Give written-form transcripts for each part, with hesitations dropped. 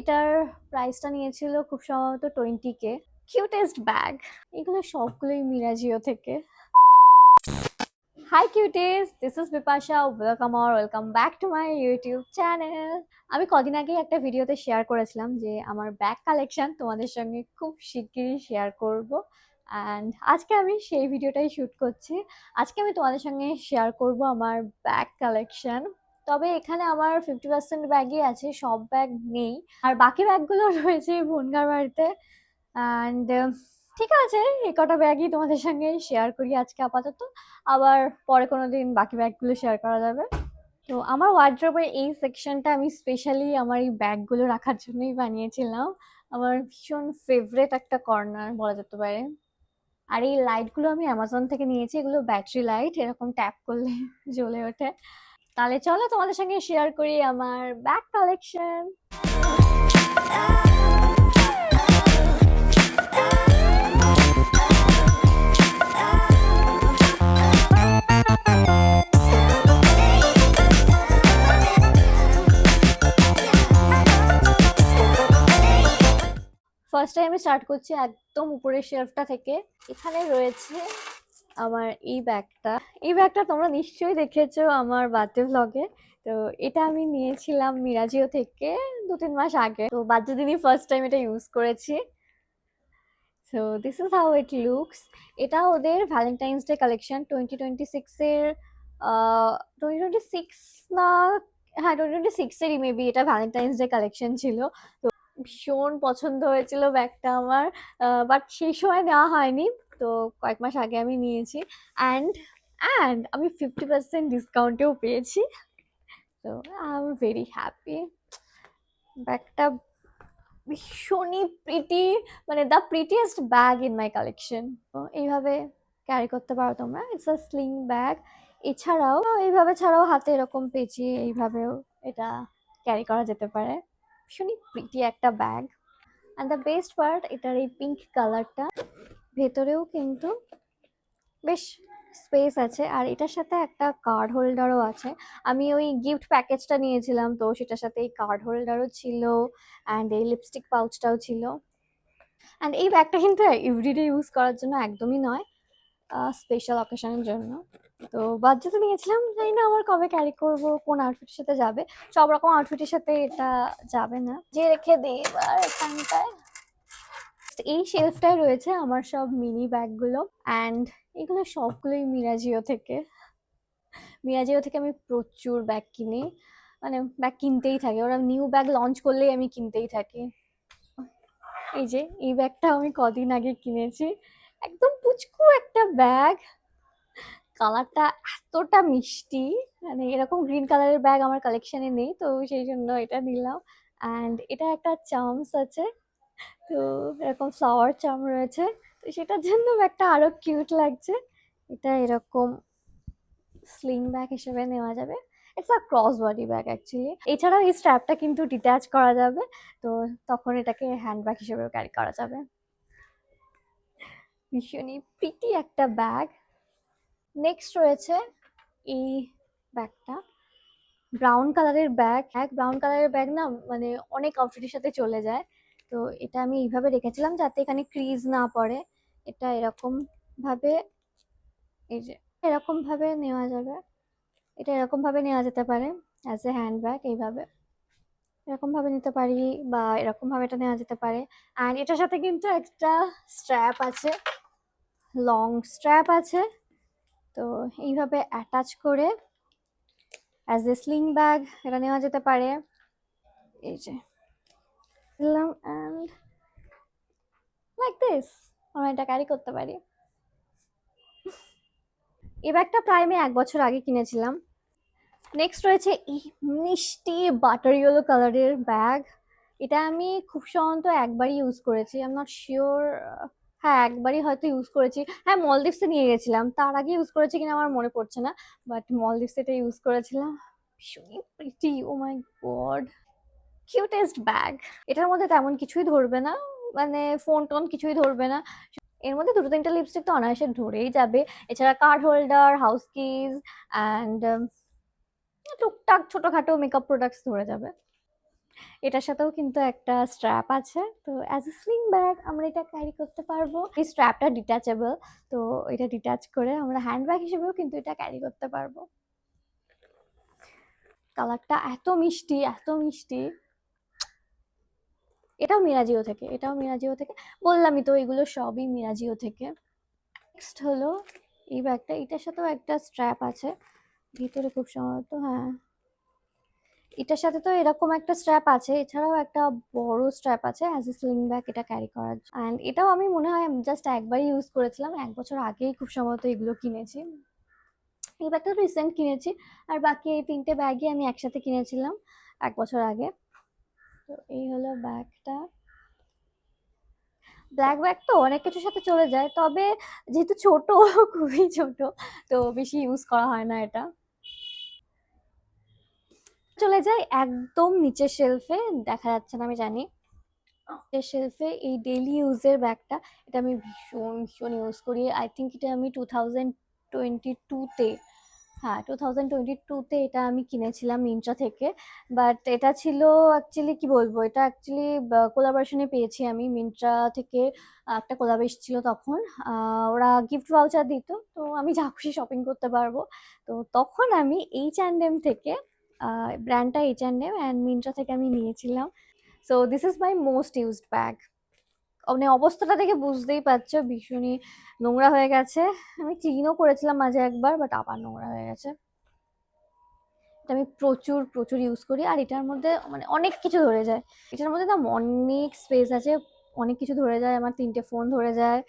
এটার প্রাইসটা নিয়েছিল খুব সম্ভবত 20K। কিউটেস্ট ব্যাগ, এগুলো সবগুলোই মিরাজিও থেকে। Hi cuties, this is Bipasha, welcome back to my YouTube channel. আমি কদিন আগে একটা ভিডিওতে শেয়ার করেছিলাম যে আমার ব্যাগ কালেকশন তোমাদের সঙ্গে খুব শিগগিরই শেয়ার করব, অ্যান্ড আজকে আমি সেই ভিডিওটাই শ্যুট করছি। আজকে আমি তোমাদের সঙ্গে শেয়ার করব আমার ব্যাগ কালেকশন। তবে এখানে আমার 50% ব্যাগই আছে, সব ব্যাগ নেই, আর বাকি ব্যাগগুলো রয়েছে বোনগার বাড়িতে। অ্যান্ড ঠিক আছে, এই কটা ব্যাগই তোমাদের সঙ্গে শেয়ার করি আজকে আপাতত, আবার পরে কোনোদিন বাকি ব্যাগগুলো শেয়ার করা যাবে। তো আমার ওয়ার্ড্রোবের এই সেকশনটা আমি স্পেশালি আমার এই ব্যাগগুলো রাখার জন্যই বানিয়েছিলাম। আমার ভীষণ ফেভারেট একটা কর্নার বলা যেতে পারে। আর এই লাইটগুলো আমি অ্যামাজন থেকে নিয়েছি, এগুলো ব্যাটারি লাইট, এরকম ট্যাপ করলে জ্বলে ওঠে। তাহলে চলো তোমাদের সঙ্গে শেয়ার করি আমার ব্যাগ কালেকশন। ফার্স্ট টাইম আমি স্টার্ট করছি একদম উপরের শেলফটা থেকে। এখানে রয়েছে আমার এই ব্যাগটা। এই ব্যাগটা তোমরা নিশ্চয়ই দেখেছো আমার বার্থডে ভ্লগে। তো এটা আমি নিয়েছিলাম মিরাজিও থেকে 2-3 মাস আগে, তো বার্থডে দিনই ফার্স্ট টাইম এটা ইউজ করেছি। So this is how it looks. এটা ওদের ভ্যালেন্টাইন্স ডে কালেকশন 2026-এর। 2026 না, হ্যাঁ 2026-এরই মেবি এটা ভ্যালেন্টাইন্স ডে কালেকশন ছিল। তো ভীষণ পছন্দ হয়েছিল ব্যাগটা আমার, বাট সেই সময় নেওয়া হয়নি, তো কয়েক মাস আগে আমি নিয়েছি। অ্যান্ড অ্যান্ড আমি 50% ডিসকাউন্টেও পেয়েছি। তো আই এম ভেরি হ্যাপি। ব্যাগটা ভীষণই প্রিটি, মানে the prettiest bag in my collection. তো এইভাবে ক্যারি করতে পারো তোমরা, ইটস আ স্লিং ব্যাগ। এছাড়াও এইভাবে ছাড়াও হাতে এরকম পেঁচিয়ে এইভাবেও এটা ক্যারি করা যেতে পারে। ভীষণই প্রিটি একটা bag. And the best part, এটার এই পিঙ্ক কালারটা, ভেতরেও কিন্তু বেশ স্পেস আছে, আর এটার সাথে একটা কার্ড হোল্ডারও আছে। আমি ওই গিফট প্যাকেজটা নিয়েছিলাম, তো সেটার সাথে এই কার্ড হোল্ডারও ছিল, অ্যান্ড এই লিপস্টিক পাউচটাও ছিল। অ্যান্ড এই ব্যাগটা কিন্তু এভরিডে ইউজ করার জন্য একদমই নয়, স্পেশাল অকেশনের জন্য। তো বার্থডেতে নিয়েছিলাম, জানি না আবার কবে ক্যারি করব, কোন আউটফিটের সাথে যাবে। সব রকম আউটফিটের সাথে এটা যাবে না, যে রেখে দিই এবার এখানটায়। এই শেলফটায় রয়েছে আমার সব মিনি ব্যাগগুলো, অ্যান্ড এগুলো সবগুলোই মিরাজিও থেকে। মিরাজিও থেকে আমি প্রচুর ব্যাগ কিনি, মানে ব্যাগ কিনতেই থাকি, ওরা নিউ ব্যাগ লঞ্চ করলেই আমি কিনতেই থাকি। এই যে এই ব্যাগটা আমি কদিন আগে কিনেছি, একদম পুচকু একটা ব্যাগ। কালারটা এতটা মিষ্টি, মানে এরকম গ্রিন কালারের ব্যাগ আমার কালেকশনে নেই, তো সেই জন্য এটা নিলাম। অ্যান্ড এটা একটা চার্মস আছে, তো এরকম ফ্লাওয়ার চার্ম রয়েছে, তো সেটার জন্য ব্যাগটা আরো কিউট লাগছে। এটা এরকম স্লিং ব্যাগ হিসেবে নেওয়া যাবে, it's a cross body bag actually. এছাড়াও এই স্ট্র্যাপটা কিন্তু ডিট্যাচ করা যাবে, তো তখন এটাকে হ্যান্ড ব্যাগ হিসেবেও ক্যারি করা যাবে। ভীষণই প্রিটি একটা ব্যাগ। নেক্সট রয়েছে এই ব্যাগটা, ব্রাউন কালারের ব্যাগ। ব্রাউন কালারের ব্যাগ না, মানে অনেক আউটফিটের সাথে চলে যায়। তো এটা আমি এইভাবে রেখেছিলাম যাতে এখানে ক্রিজ না পড়ে। এটা এরকম ভাবে, এই যে এরকম ভাবে নেওয়া যাবে, এটা এরকম ভাবে নেওয়া যেতে পারে অ্যাজ এ হ্যান্ড ব্যাগ। এইভাবে এরকম ভাবে নিতে পারি, বা এরকম ভাবে এটা নেওয়া যেতে পারে। অ্যান্ড এটার সাথে কিন্তু একটা স্ট্র্যাপ আছে, লং স্ট্র্যাপ আছে, তো এইভাবে অ্যাটাচ করে অ্যাজ এ স্লিং ব্যাগ এটা নেওয়া যেতে পারে। এই যে দিলাম, অ্যান্ড লাইক দিস আমরা এটা ক্যারি করতে পারি। এই ব্যাগটা প্রায় আমি 1 বছর আগে কিনেছিলাম। নেক্সট রয়েছে এই মিষ্টি বাটার ইয়েলো কালারের ব্যাগ। এটা আমি খুব সম্ভবত একবারই ইউজ করেছি, আই এম নট শিওর। হ্যাঁ একবারই হয়তো ইউজ করেছি, হ্যাঁ মলদ্বীপসে নিয়ে গেছিলাম, তার আগে ইউজ করেছি কিনা আমার মনে পড়ছে না, বাট মলদ্বীপসে এটা ইউজ করেছিলাম। ভীষণই প্রিটি, ও মাই গড, কিউটেস্ট ব্যাগ। এটার মধ্যে তেমন কিছুই ধরবে না, মানে ফোন টোন কিছুই ধরবে না। এর মধ্যে 2-3টা লিপস্টিক তো অনায়াসে ধরেই যাবে। এছাড়া card holder, house keys, and টুকটাক ছোটখাটো মেকআপ প্রোডাক্টস ধরে যাবে। এটার সাথেও কিন্তু একটা স্ট্র্যাপ আছে, তো অ্যাজ এ স্লিং ব্যাগ আমরা এটা ক্যারি করতে পারবো। এই স্ট্র্যাপটা ডিটাচেবল, তো এটা ডিটাচ করে আমরা হ্যান্ড ব্যাগ হিসেবেও কিন্তু এটা ক্যারি করতে পারবো। কালারটা এত মিষ্টি, এত মিষ্টি। এটাও মিরাজিও থেকে, এটাও মিরাজিও থেকে, বললামই তো এগুলো সবই মিরাজিও থেকে। নেক্সট হলো এই ব্যাগটা, এটার সাথেও একটা স্ট্র্যাপ আছে ভিতরে খুব সম্ভবত, হ্যাঁ এটার সাথে তো এরকম একটা স্ট্র্যাপ আছে, এছাড়াও একটা বড় স্ট্র্যাপ আছে অ্যাজ এ স্লিং ব্যাগ এটা ক্যারি করার। অ্যান্ড এটাও আমি মনে হয় জাস্ট একবারই ইউজ করেছিলাম, 1 বছর আগেই খুব সম্ভবত এগুলো কিনেছি। এই ব্যাগটা রিসেন্ট কিনেছি, আর বাকি এই 3টে ব্যাগই আমি একসাথে কিনেছিলাম 1 বছর আগে। তো এই হলো ব্যাগটা। ব্ল্যাক ব্যাগ তো অনেক কিছুর সাথে চলে যায়, তবে যেহেতু ছোট খুবই ছোট, তো বেশি ইউজ করা হয় না এটা। চলে যায় একদম নিচের শেলফে, দেখা যাচ্ছে না আমি জানি, শেলফে এই ডেইলি ইউজের ব্যাগটা, এটা আমি ভীষণ ভীষণ ইউজ করি। আই থিঙ্ক এটা আমি 2022-তে, হ্যাঁ 2022-তে এটা আমি কিনেছিলাম মিন্ত্রা থেকে। বাট এটা ছিল অ্যাকচুয়ালি কি বলবো, এটা অ্যাকচুয়ালি কোলাবোরেশনে পেয়েছি আমি মিন্ত্রা থেকে। একটা কোলাব এসেছিল তখন, ওরা গিফট ভাউচার দিত, তো আমি যা খুশি শপিং করতে পারবো। তো তখন আমি H&M থেকে, ব্র্যান্ডটা H&M অ্যান্ড মিন্ত্রা থেকে আমি নিয়েছিলাম। So this is my most used bag. মানে অবস্থাটা দেখে বুঝতেই পারছো ভীষণই নোংরা হয়ে গেছে। আমি ক্লিনও করেছিলাম মাঝে একবার, বাট আবার নোংরা হয়ে গেছে। এটা আমি প্রচুর প্রচুর ইউজ করি, আর এটার মধ্যে মানে অনেক কিছু ধরে যায়। এটার মধ্যে না অনেক স্পেস আছে, অনেক কিছু ধরে যায়, আমার 3টে ফোন ধরে যায়,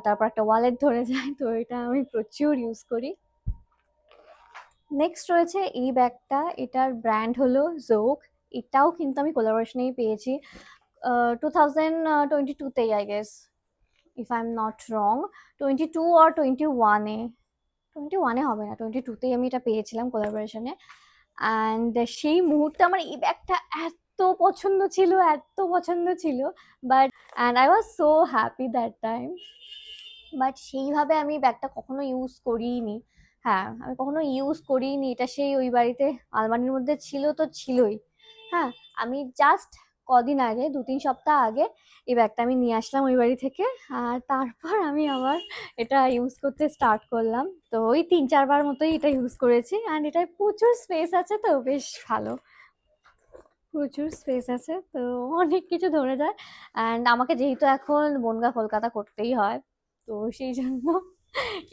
তারপর একটা ওয়ালেট ধরে যায়, তো এটা আমি প্রচুর ইউজ করি। নেক্সট রয়েছে এই ব্যাগটা, এটার ব্র্যান্ড হলো জোক। এটাও কিন্তু আমি কোলাবোরেশনেই পেয়েছি 2022-তেই I guess, if I am not wrong. 22 আর 21-এ, 21-এ হবে না, 22-তেই আমি এটা পেয়েছিলাম কোলাবোরেশনে। অ্যান্ড সেই মুহূর্তে আমার এই ব্যাগটা এত পছন্দ ছিল, এত পছন্দ ছিল, but and I was so happy that time. But সেইভাবে আমি ব্যাগটা কখনো ইউজ করিনি, হ্যাঁ আমি কখনো ইউজ করিনি এটা। সেই ওই বাড়িতে আলমারির মধ্যে ছিল তো ছিলই। হ্যাঁ, আমি জাস্ট কদিন আগে, 2-3 সপ্তাহ আগে এই ব্যাগটা আমি নিয়ে আসলাম ওই বাড়ি থেকে, আর তারপর আমি আবার এটা ইউজ করতে স্টার্ট করলাম। তো ওই 3-4 বার মতোই এটা ইউজ করেছি, অ্যান্ড এটায় প্রচুর স্পেস আছে, তো বেশ ভালো, প্রচুর স্পেস আছে, তো অনেক কিছু ধরে যায়। অ্যান্ড আমাকে যেহেতু এখন বনগা কলকাতা করতেই হয়, তো সেই জন্য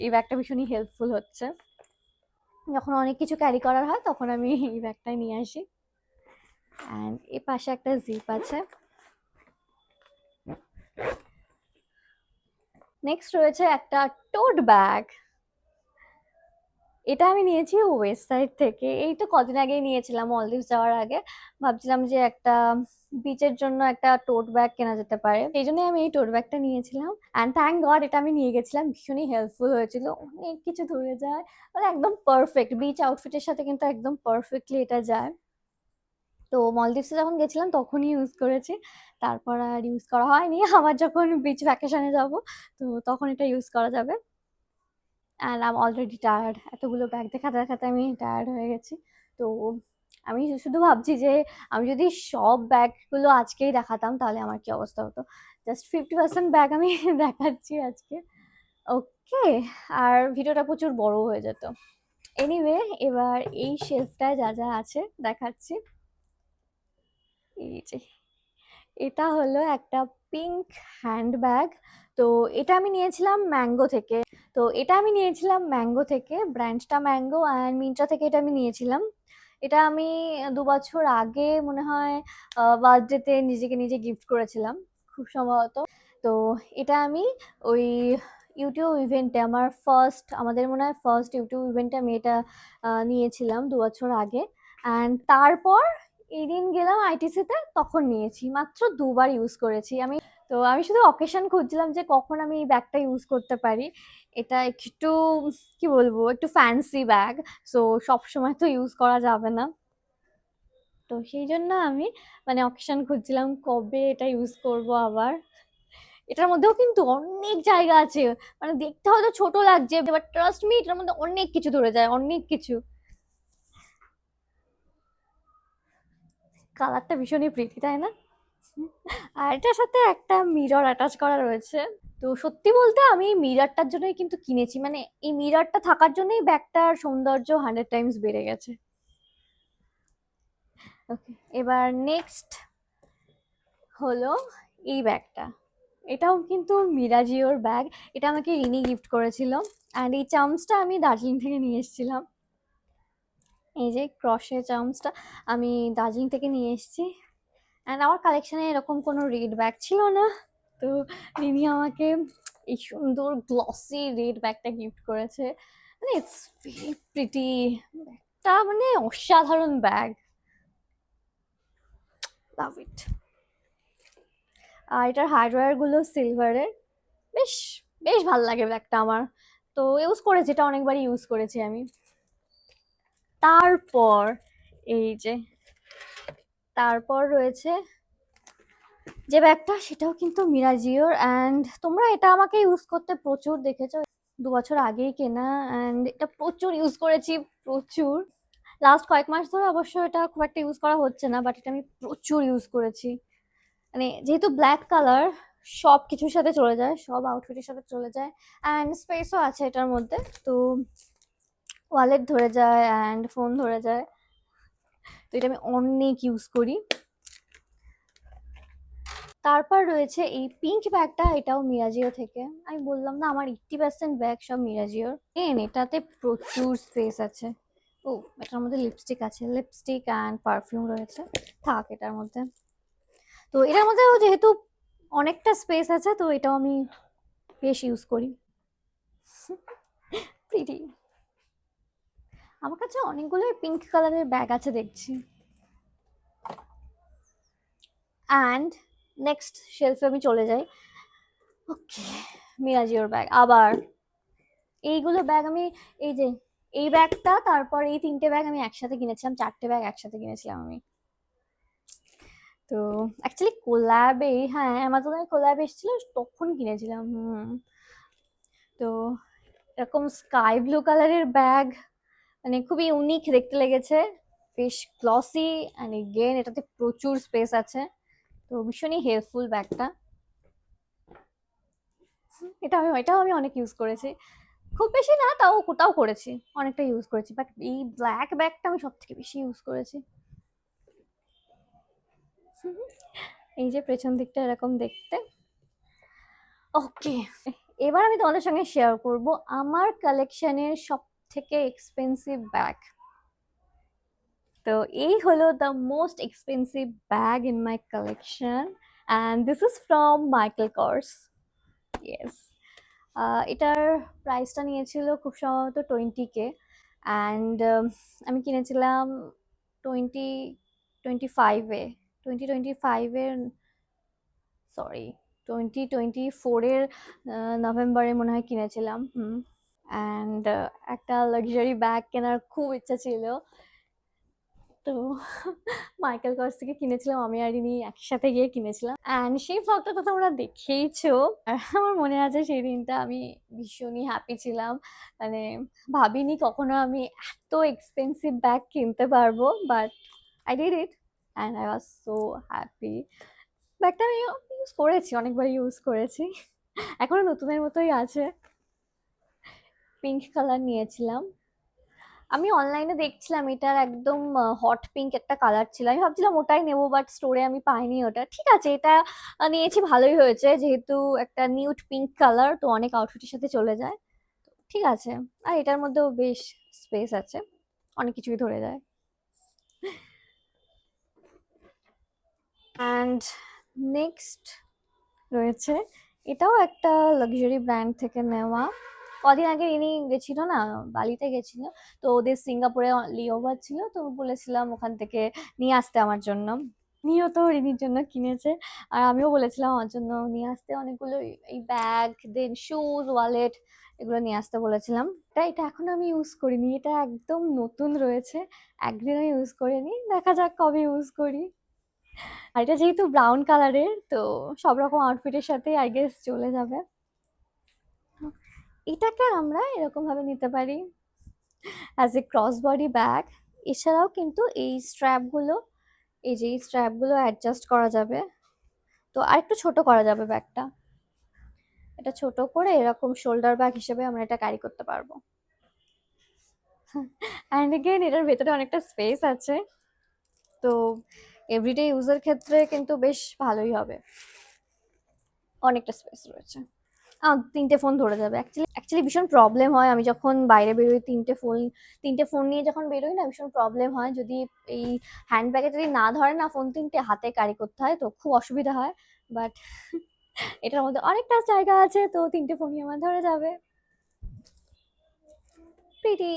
এই ব্যাগটা ভীষণই হেল্পফুল হচ্ছে। যখন অনেক কিছু ক্যারি করার হয় তখন আমি এই ব্যাগটাই নিয়ে আসি। অ্যান্ড এর পাশে একটা জিপ আছে। নেক্সট রয়েছে একটা টোট ব্যাগ। এটা আমি নিয়েছি ওয়েস্ট সাইড থেকে, এই তো কদিন আগেই নিয়েছিলাম মলদ্বীপ যাওয়ার আগে। ভাবছিলাম যে একটা বিচের জন্য একটা টোট ব্যাগ কেনা যেতে পারে, সেই জন্যই আমি এই টোট ব্যাগটা নিয়েছিলাম। অ্যান্ড থ্যাংক গড এটা আমি নিয়ে গেছিলাম, ভীষণই হেল্পফুল হয়েছিল, অনেক কিছু ধরে যায়, মানে একদম পারফেক্ট বিচ আউটফিটের সাথে কিন্তু একদম পারফেক্টলি এটা যায়। তো মলদ্বীপসে যখন গেছিলাম তখনই ইউজ করেছি, তারপর আর ইউজ করা হয়নি। আবার যখন বিচ ভ্যাকেশনে যাব, তো তখন এটা ইউজ করা যাবে। And I am already tired, এতগুলো ব্যাগ দেখাতে দেখাতে আমি টায়ার্ড হয়ে গেছি। তো আমি শুধু ভাবছি যে আমি যদি সব ব্যাগগুলো আজকেই দেখাতাম তাহলে আমার কি অবস্থা হতো। জাস্ট 50% ব্যাগ আমি দেখাচ্ছি আজকে, ওকে, আর ভিডিওটা প্রচুর বড় হয়ে যেত। এনিওয়ে, এবার এই শেলফটায় যা যা আছে দেখাচ্ছি। এই যে এটা হলো একটা পিঙ্ক হ্যান্ড ব্যাগ। তো এটা আমি নিয়েছিলাম ম্যাঙ্গো থেকে, ব্র্যান্ডটা ম্যাঙ্গো, অ্যান্ড মিন্ত্রা থেকে এটা আমি নিয়েছিলাম। এটা আমি 2 বছর আগে মনে হয় বার্থডেতে নিজেকে নিজে গিফট করেছিলাম খুব সম্ভবত। তো এটা আমি ওই ইউটিউব ইভেন্টে, আমাদের মনে হয় ফার্স্ট ইউটিউব ইভেন্টে আমি এটা নিয়েছিলাম 2 বছর আগে। অ্যান্ড তারপর এদিন গেলাম আইটিসিতে, তখন নিয়েছি, মাত্র 2 বার ইউজ করেছি আমি। তো আমি শুধু অকেশন খুঁজছিলাম যে কখন আমি এই ব্যাগটা ইউজ করতে পারি। এটা একটু কি বলবো, একটু ফ্যান্সি ব্যাগ, সো সব সময় তো ইউজ করা যাবে না। তো সেই জন্য আমি মানে অকেশন খুঁজছিলাম কবে এটা ইউজ করব আবার। এটার মধ্যেও কিন্তু অনেক জায়গা আছে, মানে দেখতে হয়তো ছোট লাগছে, বাট ট্রাস্ট মি এটার মধ্যে অনেক কিছু ধরে যায়, অনেক কিছু। কালারটা ভীষণই প্রিটি, তাই না? আর এটার সাথে একটা মিরর অ্যাটাচ করা রয়েছে। তো সত্যি বলতে আমি এই মিররটার জন্যই কিন্তু কিনেছি, মানে এই মিররটা থাকার জন্যই ব্যাগটার সৌন্দর্য 100 টাইমস বেড়ে গেছে। ওকে, এবার নেক্সট হলো এই ব্যাগটা। এটাও কিন্তু মিরাজিওর ব্যাগ। এটা আমাকে রিনি গিফট করেছিল। অ্যান্ড এই চামচটা আমি দার্জিলিং থেকে নিয়ে এসেছিলাম। এই যে ক্রশে চামচটা আমি দার্জিলিং থেকে নিয়ে এসেছি। অ্যান্ড আমার কালেকশনে এরকম কোনো রেড ব্যাগ ছিল না, তো রিনি আমাকে এই সুন্দর গ্লসি রেড ব্যাগটা গিফট করেছে। মানে ইটস ভেরি প্রিটি, একটা মানে অসাধারণ ব্যাগ, লাভ ইট। আর এটার হার্ডওয়্যার গুলো সিলভারের, বেশ বেশ ভালো লাগে ব্যাগটা আমার। তো ইউজ করেছি, এটা অনেকবারই ইউজ করেছি আমি। তারপর এই যে তারপর রয়েছে যে ব্যাগটা, সেটাও কিন্তু মিরাজিওর। অ্যান্ড তোমরা এটা আমাকে ইউজ করতে প্রচুর দেখেছো, 2 বছর আগেই কেনা। অ্যান্ড এটা প্রচুর ইউজ করেছি, প্রচুর। লাস্ট কয়েক মাস ধরে অবশ্য এটা খুব একটা ইউজ করা হচ্ছে না, বাট এটা আমি প্রচুর ইউজ করেছি। মানে যেহেতু ব্ল্যাক কালার, সব কিছুর সাথে চলে যায়, সব আউটফিটের সাথে চলে যায়। অ্যান্ড স্পেসও আছে এটার মধ্যে, তো ওয়ালেট ধরে যায় অ্যান্ড ফোন ধরে যায়, তো এটা আমি অনেক ইউজ করি। তারপর রয়েছে এই পিঙ্ক ব্যাগটা, এটাও মিরাজিও থেকে। আমি বললাম না আমার 80% ব্যাগ সব মিরাজিওর। এটাতে প্রচুর স্পেস আছে। ও, এটার মধ্যে লিপস্টিক আছে, লিপস্টিক অ্যান্ড পারফিউম রয়েছে, থাক এটার মধ্যে। তো এটার মধ্যেও যেহেতু অনেকটা স্পেস আছে, তো এটাও আমি বেশ ইউজ করি। প্রিটি। আমার কাছে অনেকগুলো পিঙ্ক কালারের ব্যাগ আছে দেখছি। অ্যান্ড নেক্সট শেলফে আমি চলে যাই। ওকে, মিরাজিওর ব্যাগ আবার। এইগুলো ব্যাগ আমি, এই যে এই ব্যাগটা, তারপর এই 3টে ব্যাগ আমি একসাথে কিনেছিলাম, 4টে ব্যাগ একসাথে কিনেছিলাম আমি। তো অ্যাকচুয়ালি কোল্যাবে, হ্যাঁ অ্যামাজনে কোল্যাব এসেছিল তখন কিনেছিলাম। তো এরকম স্কাই ব্লু কালারের ব্যাগ, মানে খুবই ইউনিক দেখতে লেগেছে, বেশ গ্লসি অ্যান্ড এগেন এটাতে প্রচুর স্পেস আছে, তো ভীষণই হেল্পফুল ব্যাগটা। এটাও আমি অনেক ইউজ করেছি, খুব বেশি না, তাও কোথাও করেছি, অনেকটা ইউজ করেছি, বাট এই ব্ল্যাক ব্যাগটা আমি সব থেকে বেশি ইউজ করেছি। এই যে পেছন দিকটা এরকম দেখতে। ওকে, এবার আমি তোমাদের সঙ্গে শেয়ার করব আমার কালেকশনের সব থেকে এক্সপেন্সিভ ব্যাগ। তো এই হলো the most expensive bag in my collection, and this is from Michael কর্স। Yes, এটার প্রাইসটা নিয়েছিল খুব সম্ভবত 20K। অ্যান্ড আমি কিনেছিলাম 2025-এ, 2025-এর, সরি 2024-এর নভেম্বরে মনে হয় কিনেছিলাম। অ্যান্ড একটা লাক্সারি ব্যাগ কেনার খুব ইচ্ছা ছিল, তো মাইকেল কর্স থেকে কিনেছিলাম, আমি আর ইনি একসাথে গিয়ে কিনেছিলাম। অ্যান্ড সেই ব্লগটা তো তোমরা দেখেইছো। আর আমার মনে আছে সেই দিনটা আমি ভীষণই হ্যাপি ছিলাম, মানে ভাবিনি কখনো আমি এত এক্সপেন্সিভ ব্যাগ কিনতে পারবো, but I did it and I was so happy. ব্যাগটা আমি ইউজ করেছি, অনেকবার ইউজ করেছি, এখনো নতুনের মতোই আছে। পিঙ্ক কালার নিয়েছিলাম আমি, অনলাইনে দেখছিলাম এটার একদম হট পিঙ্ক একটা কালার ছিল, আমি ভাবছিলাম ওটাই নেবো, বাট স্টোরে আমি পাইনি ওটা। ঠিক আছে, এটা নিয়েছি, ভালোই হয়েছে, যেহেতু একটা নিউড পিঙ্ক কালার, তো অনেক আউটফিটের সাথে চলে যায়, ঠিক আছে। আর এটার মধ্যেও বেশ স্পেস আছে, অনেক কিছুই ধরে যায়। অ্যান্ড নেক্সট রয়েছে, এটাও একটা লাক্সারি ব্র্যান্ড থেকে নেওয়া। কদিন আগে ইনি গেছিল না, বালিতে গেছিল, তো ওদের সিঙ্গাপুরে লিওভার ছিল, তো বলেছিলাম ওখান থেকে নিয়ে আসতে আমার জন্য। নিও তো রিনির জন্য কিনেছে, আর আমিও বলেছিলাম আমার জন্য নিয়ে আসতে অনেকগুলো, এই ব্যাগ, দেন শুজ, ওয়ালেট, এগুলো নিয়ে আসতে বলেছিলাম। এটা এখন আমি ইউজ করিনি, এটা একদম নতুন রয়েছে, একদিনও ইউজ করিনি, দেখা যাক কবে ইউজ করি। আর এটা যেহেতু ব্রাউন কালারের, তো সব রকম আউটফিটের সাথে আই গেস চলে যাবে। এটাকে আমরা এরকম ভাবে নিতে পারি as a cross body bag. এছাড়াও কিন্তু এই স্ট্র্যাপগুলো এই যে এই স্ট্র্যাপগুলো অ্যাডজাস্ট করা যাবে, তো আরেকটু ছোট করা যাবে ব্যাগটা। এটা ছোট করে এরকম শোল্ডার ব্যাগ হিসেবে আমরা এটা ক্যারি করতে পারবো। অ্যান্ড এগেইন এটার ভেতরে অনেকটা স্পেস আছে, তো এভরিডে ইউজের ক্ষেত্রে কিন্তু বেশ ভালোই হবে, অনেকটা স্পেস রয়েছে। তিনটে ফোন ধরে যাবে। অ্যাকচুয়ালি ভীষণ প্রবলেম হয় আমি যখন বাইরে বেরোই, তিনটে ফোন নিয়ে যখন বেরোই না, ভীষণ প্রবলেম হয়। যদি এই হ্যান্ডব্যাগে যদি না ধরে না ফোন, তিনটে হাতে ক্যারি করতে হয়, তো খুব অসুবিধা হয়। বাট এটার মধ্যে অনেকটা জায়গা আছে, তো তিনটে ফোনই আমার ধরে যাবে। প্রিটি।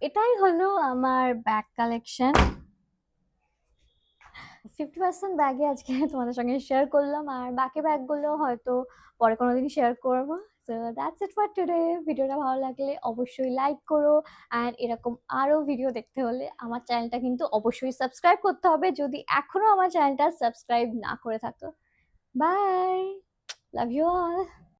এটাই হলো আমার ব্যাগ কালেকশন। 50% ব্যাগে আজকে তোমাদের সঙ্গে শেয়ার করলাম, আর বাকি ব্যাগগুলো হয়তো পরে কোনোদিন শেয়ার করবো। So that's it for today. ভিডিওটা ভালো লাগলে অবশ্যই লাইক করো, অ্যান্ড এরকম আরও ভিডিও দেখতে হলে আমার চ্যানেলটা কিন্তু অবশ্যই সাবস্ক্রাইব করতে হবে যদি এখনো আমার চ্যানেলটা সাবস্ক্রাইব না করে থাকো। Bye, love you all.